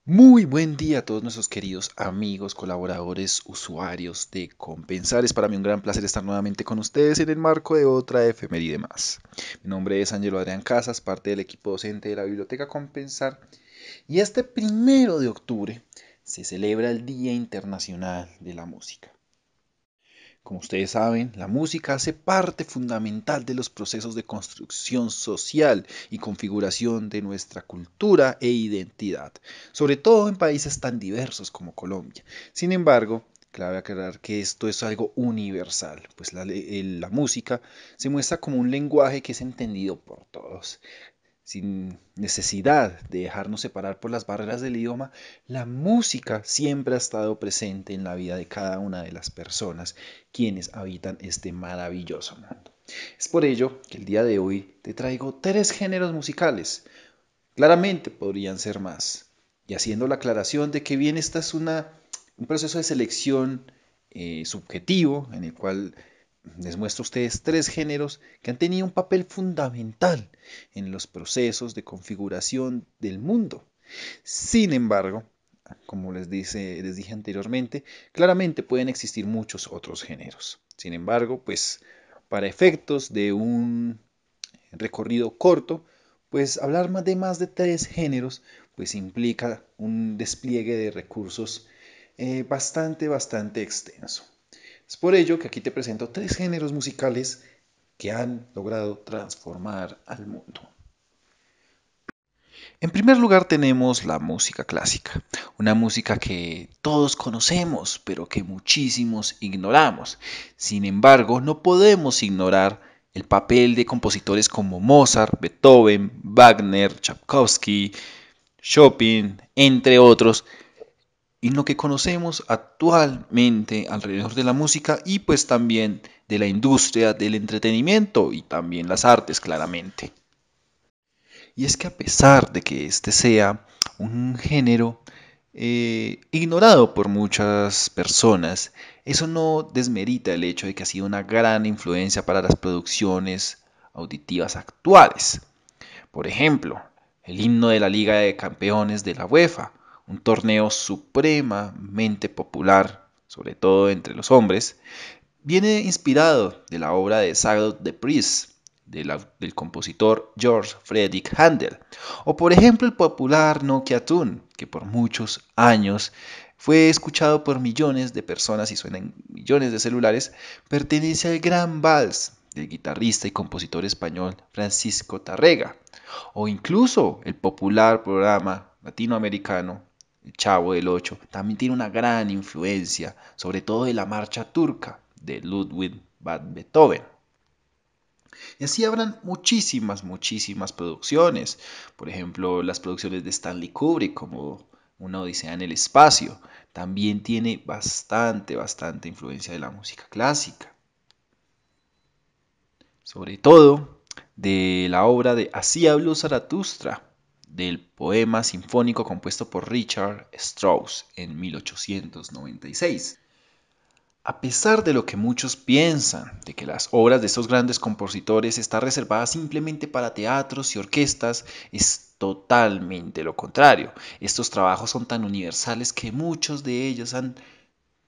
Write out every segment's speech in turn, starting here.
Muy buen día a todos nuestros queridos amigos, colaboradores, usuarios de Compensar. Es para mí un gran placer estar nuevamente con ustedes en el marco de otra efeméride más. Mi nombre es Ángelo Adrián Casas, parte del equipo docente de la Biblioteca Compensar, y este 1 de octubre se celebra el Día Internacional de la Música. Como ustedes saben, la música hace parte fundamental de los procesos de construcción social y configuración de nuestra cultura e identidad, sobre todo en países tan diversos como Colombia. Sin embargo, cabe aclarar que esto es algo universal, pues la música se muestra como un lenguaje que es entendido por todos. Sin necesidad de dejarnos separar por las barreras del idioma, la música siempre ha estado presente en la vida de cada una de las personas quienes habitan este maravilloso mundo. Es por ello que el día de hoy te traigo 3 géneros musicales. Claramente podrían ser más. Y haciendo la aclaración de que bien esta es un proceso de selección subjetivo en el cual les muestro a ustedes 3 géneros que han tenido un papel fundamental en los procesos de configuración del mundo. Sin embargo, como les dije anteriormente, claramente pueden existir muchos otros géneros. Sin embargo, pues para efectos de un recorrido corto, pues hablar más de 3 géneros, pues implica un despliegue de recursos bastante extenso. Es por ello que aquí te presento 3 géneros musicales que han logrado transformar al mundo. En primer lugar tenemos la música clásica, una música que todos conocemos, pero que muchísimos ignoramos. Sin embargo, no podemos ignorar el papel de compositores como Mozart, Beethoven, Wagner, Tchaikovsky, Chopin, entre otros, en lo que conocemos actualmente alrededor de la música y pues también de la industria del entretenimiento y también las artes claramente. Y es que a pesar de que este sea un género ignorado por muchas personas, eso no desmerita el hecho de que ha sido una gran influencia para las producciones auditivas actuales. Por ejemplo, el himno de la Liga de Campeones de la UEFA, un torneo supremamente popular, sobre todo entre los hombres, viene inspirado de la obra de Sagat de Priest del compositor George Friedrich Handel, o por ejemplo el popular Nokia Tune, que por muchos años fue escuchado por millones de personas y suena en millones de celulares, pertenece al Gran Vals del guitarrista y compositor español Francisco Tárrega, o incluso el popular programa latinoamericano El Chavo del Ocho también tiene una gran influencia, sobre todo de la marcha turca de Ludwig van Beethoven. Y así habrán muchísimas producciones. Por ejemplo, las producciones de Stanley Kubrick, como Una Odisea en el Espacio, también tiene bastante influencia de la música clásica. Sobre todo de la obra de Así habló Zaratustra, del poema sinfónico compuesto por Richard Strauss en 1896. A pesar de lo que muchos piensan, de que las obras de estos grandes compositores están reservadas simplemente para teatros y orquestas, es totalmente lo contrario. Estos trabajos son tan universales que muchos de ellos han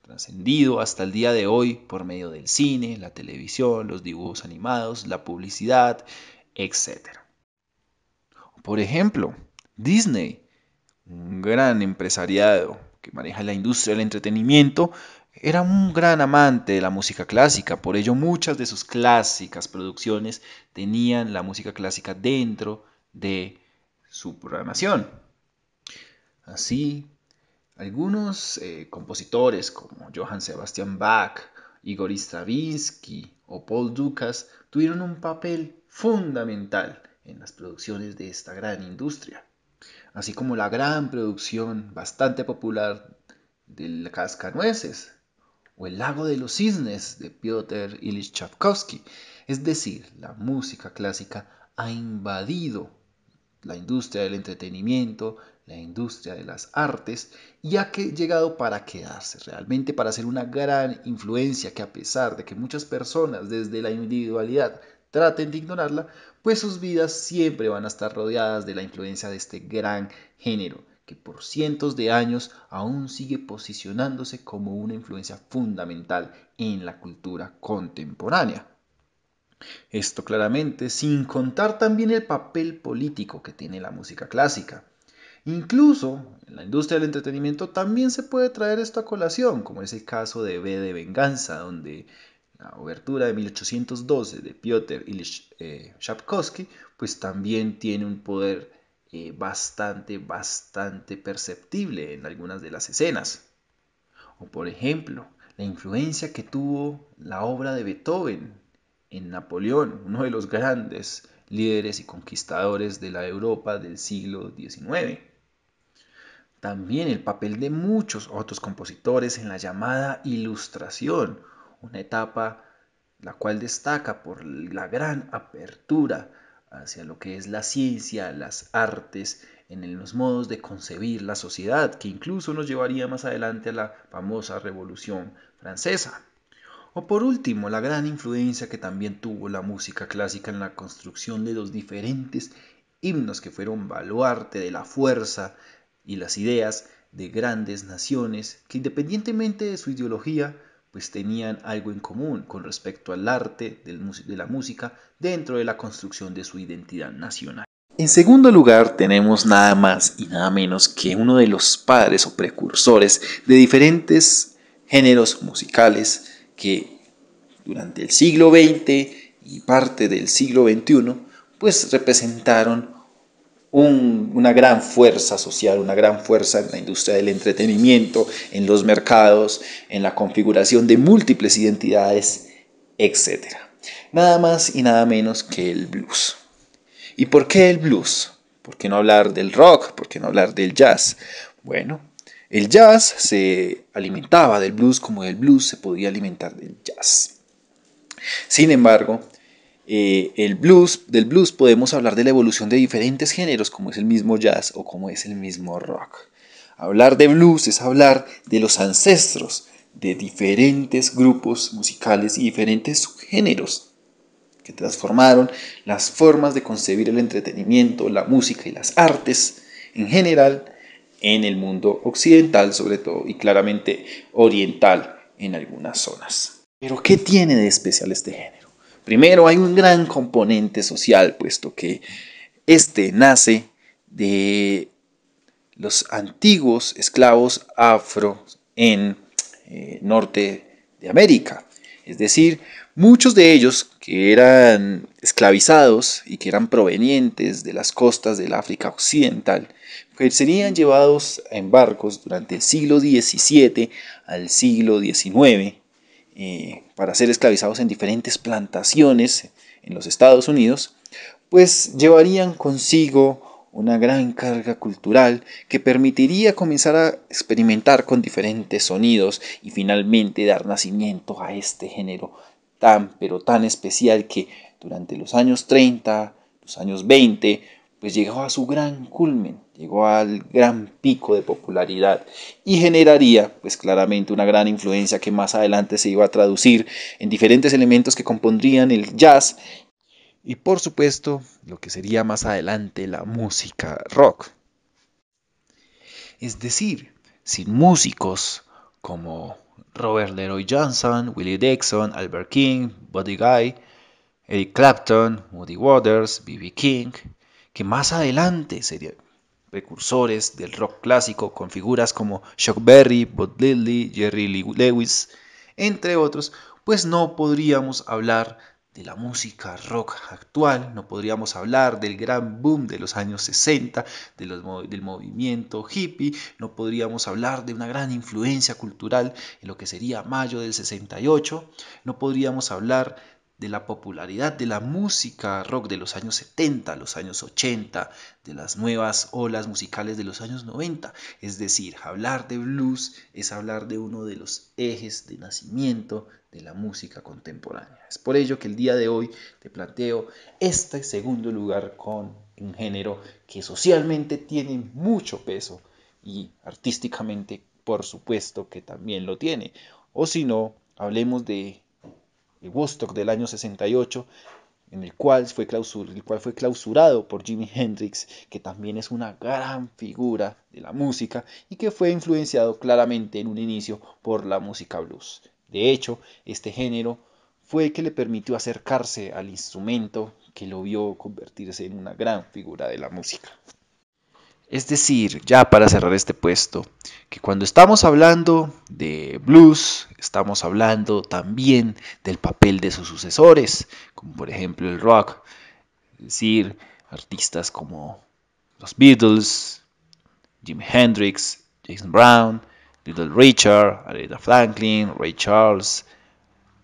trascendido hasta el día de hoy por medio del cine, la televisión, los dibujos animados, la publicidad, etcétera. Por ejemplo, Disney, un gran empresariado que maneja la industria del entretenimiento, era un gran amante de la música clásica, por ello muchas de sus clásicas producciones tenían la música clásica dentro de su programación. Así, algunos compositores como Johann Sebastian Bach, Igor Stravinsky o Paul Dukas tuvieron un papel fundamental en las producciones de esta gran industria, así como la gran producción bastante popular del Cascanueces o El lago de los cisnes de Piotr Ilich Tchaikovsky. Es decir, la música clásica ha invadido la industria del entretenimiento, la industria de las artes, y ha llegado para quedarse, realmente para ser una gran influencia que a pesar de que muchas personas desde la individualidad traten de ignorarla, pues sus vidas siempre van a estar rodeadas de la influencia de este gran género que por cientos de años aún sigue posicionándose como una influencia fundamental en la cultura contemporánea. Esto claramente sin contar también el papel político que tiene la música clásica. Incluso en la industria del entretenimiento también se puede traer esto a colación, como es el caso de V de Venganza, donde la obertura de 1812 de Piotr Ilyich Tchaikovsky, pues también tiene un poder bastante perceptible en algunas de las escenas. O por ejemplo, la influencia que tuvo la obra de Beethoven en Napoleón, uno de los grandes líderes y conquistadores de la Europa del siglo XIX. También el papel de muchos otros compositores en la llamada Ilustración, una etapa la cual destaca por la gran apertura hacia lo que es la ciencia, las artes, en los modos de concebir la sociedad, que incluso nos llevaría más adelante a la famosa Revolución Francesa. O por último, la gran influencia que también tuvo la música clásica en la construcción de los diferentes himnos que fueron baluarte de la fuerza y las ideas de grandes naciones que independientemente de su ideología, pues tenían algo en común con respecto al arte de la música dentro de la construcción de su identidad nacional. En segundo lugar, tenemos nada más y nada menos que uno de los padres o precursores de diferentes géneros musicales que durante el siglo XX y parte del siglo XXI, pues representaron una gran fuerza social, una gran fuerza en la industria del entretenimiento, en los mercados, en la configuración de múltiples identidades, etc. Nada más y nada menos que el blues. ¿Y por qué el blues? ¿Por qué no hablar del rock? ¿Por qué no hablar del jazz? Bueno, el jazz se alimentaba del blues como el blues se podía alimentar del jazz. Sin embargo, del blues podemos hablar de la evolución de diferentes géneros como es el mismo jazz o como es el mismo rock. Hablar de blues es hablar de los ancestros de diferentes grupos musicales y diferentes subgéneros que transformaron las formas de concebir el entretenimiento, la música y las artes en general en el mundo occidental sobre todo y claramente oriental en algunas zonas. Pero ¿qué tiene de especial este género? Primero hay un gran componente social, puesto que este nace de los antiguos esclavos afro en norte de América. Es decir, muchos de ellos que eran esclavizados y que eran provenientes de las costas del África Occidental, pues serían llevados en barcos durante el siglo XVII al siglo XIX para ser esclavizados en diferentes plantaciones en los Estados Unidos, pues llevarían consigo una gran carga cultural que permitiría comenzar a experimentar con diferentes sonidos y finalmente dar nacimiento a este género pero tan especial que durante los años 30, los años 20, pues llegó a su gran culmen, llegó al gran pico de popularidad y generaría pues claramente una gran influencia que más adelante se iba a traducir en diferentes elementos que compondrían el jazz y por supuesto lo que sería más adelante la música rock. Es decir, sin músicos como Robert Leroy Johnson, Willie Dixon, Albert King, Buddy Guy, Eric Clapton, Muddy Waters, B.B. King, que más adelante serían precursores del rock clásico con figuras como Chuck Berry, Bud Lilly, Jerry Lee Lewis, entre otros, pues no podríamos hablar de la música rock actual, no podríamos hablar del gran boom de los años 60, del movimiento hippie, no podríamos hablar de una gran influencia cultural en lo que sería mayo del 68, no podríamos hablar de la popularidad de la música rock de los años 70, los años 80, de las nuevas olas musicales de los años 90. Es decir, hablar de blues es hablar de uno de los ejes de nacimiento de la música contemporánea. Es por ello que el día de hoy te planteo este segundo lugar con un género que socialmente tiene mucho peso y artísticamente, por supuesto, que también lo tiene. O si no, hablemos de Woodstock del año 68, el cual fue clausurado por Jimi Hendrix, que también es una gran figura de la música y que fue influenciado claramente en un inicio por la música blues. De hecho, este género fue el que le permitió acercarse al instrumento que lo vio convertirse en una gran figura de la música. Es decir, ya para cerrar este puesto, que cuando estamos hablando de blues, estamos hablando también del papel de sus sucesores, como por ejemplo el rock, es decir, artistas como los Beatles, Jimi Hendrix, Jason Brown, Little Richard, Aretha Franklin, Ray Charles,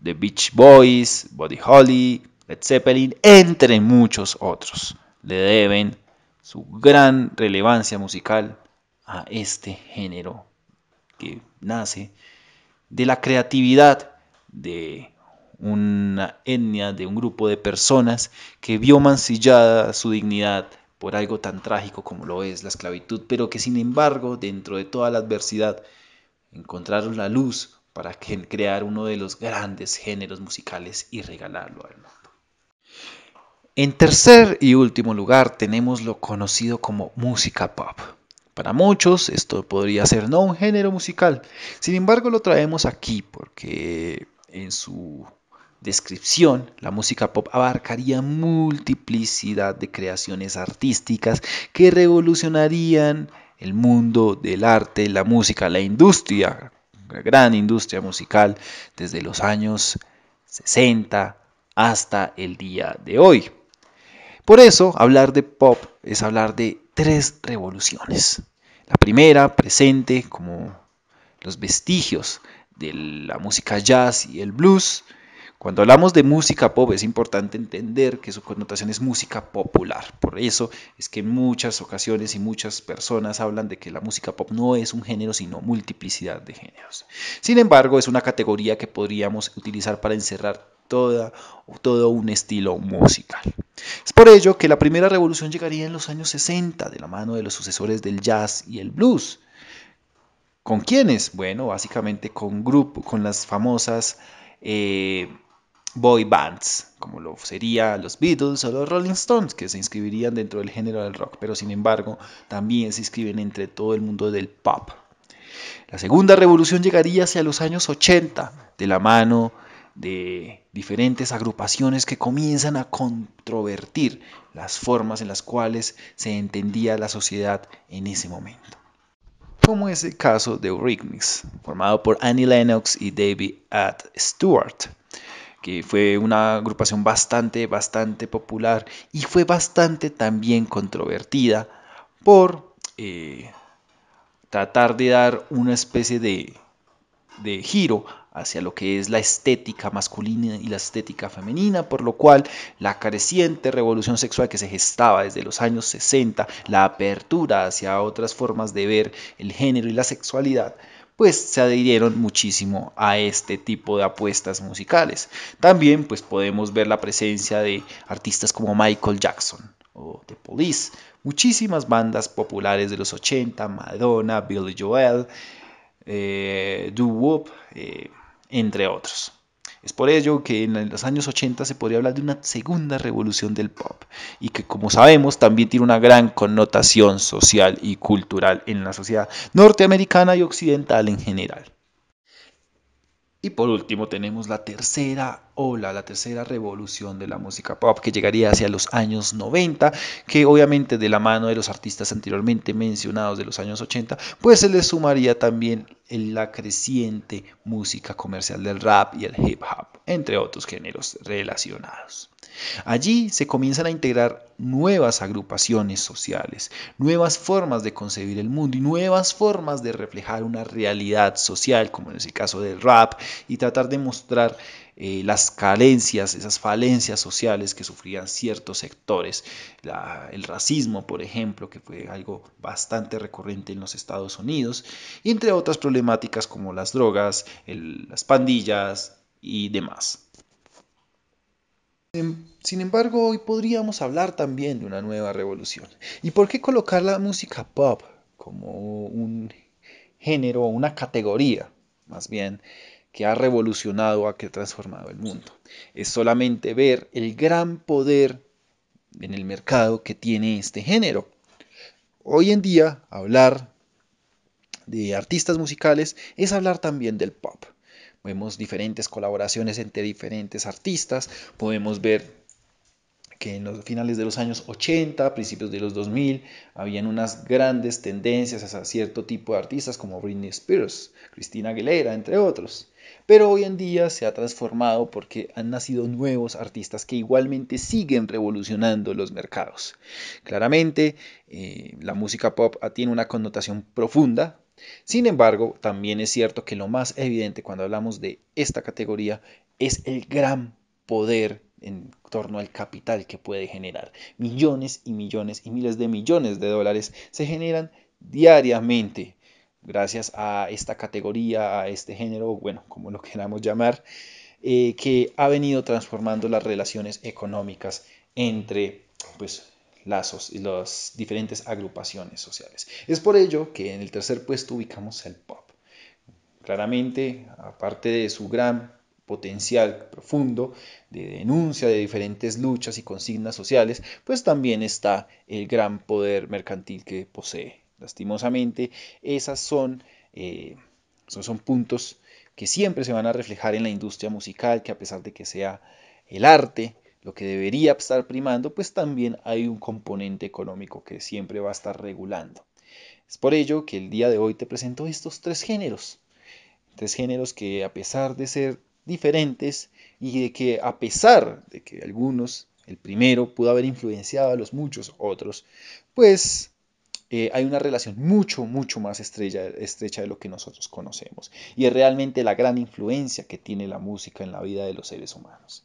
The Beach Boys, Buddy Holly, Led Zeppelin, entre muchos otros. Le deben su gran relevancia musical a este género que nace de la creatividad de una etnia, de un grupo de personas que vio mancillada su dignidad por algo tan trágico como lo es la esclavitud, pero que sin embargo, dentro de toda la adversidad, encontraron la luz para crear uno de los grandes géneros musicales y regalarlo al mundo. En tercer y último lugar tenemos lo conocido como música pop. Para muchos esto podría ser no un género musical, sin embargo lo traemos aquí porque en su descripción la música pop abarcaría multiplicidad de creaciones artísticas que revolucionarían el mundo del arte, la música, la industria, la gran industria musical desde los años 60 hasta el día de hoy. Por eso, hablar de pop es hablar de tres revoluciones. La primera, presente como los vestigios de la música jazz y el blues. Cuando hablamos de música pop es importante entender que su connotación es música popular. Por eso es que en muchas ocasiones y muchas personas hablan de que la música pop no es un género, sino multiplicidad de géneros. Sin embargo, es una categoría que podríamos utilizar para encerrar todo un estilo musical. Es por ello que la primera revolución llegaría en los años 60 de la mano de los sucesores del jazz y el blues. ¿Con quiénes? Bueno, básicamente con las famosas boy bands, como lo serían los Beatles o los Rolling Stones, que se inscribirían dentro del género del rock, pero sin embargo también se inscriben entre todo el mundo del pop. La segunda revolución llegaría hacia los años 80, de la mano de diferentes agrupaciones que comienzan a controvertir las formas en las cuales se entendía la sociedad en ese momento. Como es el caso de Eurythmics, formado por Annie Lennox y David Stewart, que fue una agrupación bastante popular y fue bastante también controvertida por tratar de dar una especie de giro hacia lo que es la estética masculina y la estética femenina, por lo cual la creciente revolución sexual que se gestaba desde los años 60, la apertura hacia otras formas de ver el género y la sexualidad, pues se adhirieron muchísimo a este tipo de apuestas musicales. También pues podemos ver la presencia de artistas como Michael Jackson o The Police, muchísimas bandas populares de los 80, Madonna, Billy Joel, doo-wop, entre otros. Es por ello que en los años 80 se podría hablar de una segunda revolución del pop y que, como sabemos, también tiene una gran connotación social y cultural en la sociedad norteamericana y occidental en general. Y por último tenemos la tercera ola, la tercera revolución de la música pop que llegaría hacia los años 90, que obviamente de la mano de los artistas anteriormente mencionados de los años 80, pues se le sumaría también la creciente música comercial del rap y el hip hop, entre otros géneros relacionados. Allí se comienzan a integrar nuevas agrupaciones sociales, nuevas formas de concebir el mundo y nuevas formas de reflejar una realidad social, como en el caso del rap, y tratar de mostrar las carencias, esas falencias sociales que sufrían ciertos sectores. El racismo, por ejemplo, que fue algo bastante recurrente en los Estados Unidos, y entre otras problemáticas como las drogas, las pandillas y demás. Sin embargo, hoy podríamos hablar también de una nueva revolución. ¿Y por qué colocar la música pop como un género, una categoría, más bien, que ha revolucionado, que ha transformado el mundo. Es solamente ver el gran poder en el mercado que tiene este género. Hoy en día, hablar de artistas musicales es hablar también del pop. Vemos diferentes colaboraciones entre diferentes artistas, podemos ver que en los finales de los años 80, principios de los 2000, habían unas grandes tendencias hacia cierto tipo de artistas como Britney Spears, Christina Aguilera, entre otros. Pero hoy en día se ha transformado porque han nacido nuevos artistas que igualmente siguen revolucionando los mercados. Claramente, la música pop tiene una connotación profunda. Sin embargo, también es cierto que lo más evidente cuando hablamos de esta categoría es el gran poder en torno al capital que puede generar. Millones y millones y miles de millones de dólares se generan diariamente gracias a esta categoría, a este género, bueno, como lo queramos llamar, que ha venido transformando las relaciones económicas entre pues, las diferentes agrupaciones sociales. Es por ello que en el tercer puesto ubicamos el pop. Claramente, aparte de su gran potencial profundo de denuncia de diferentes luchas y consignas sociales, pues también está el gran poder mercantil que posee. Lastimosamente, esos son puntos que siempre se van a reflejar en la industria musical, que a pesar de que sea el arte lo que debería estar primando, pues también hay un componente económico que siempre va a estar regulando. Es por ello que el día de hoy te presento estos tres géneros que a pesar de ser diferentes y de que a pesar de que algunos, el primero pudo haber influenciado a los muchos otros, pues hay una relación mucho más estrecha de lo que nosotros conocemos. Y es realmente la gran influencia que tiene la música en la vida de los seres humanos.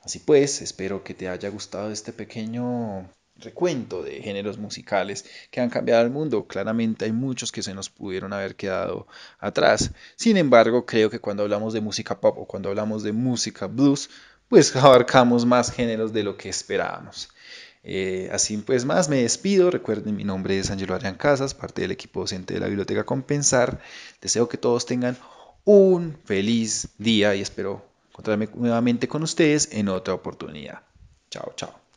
Así pues, espero que te haya gustado este pequeño recuento de géneros musicales que han cambiado el mundo. Claramente hay muchos que se nos pudieron haber quedado atrás. Sin embargo, creo que cuando hablamos de música pop o cuando hablamos de música blues, pues abarcamos más géneros de lo que esperábamos. Así pues más, me despido. Recuerden, mi nombre es Angelo Adrián Casas, parte del equipo docente de la Biblioteca Compensar. Deseo que todos tengan un feliz día y espero encontrarme nuevamente con ustedes en otra oportunidad. Chao, chao.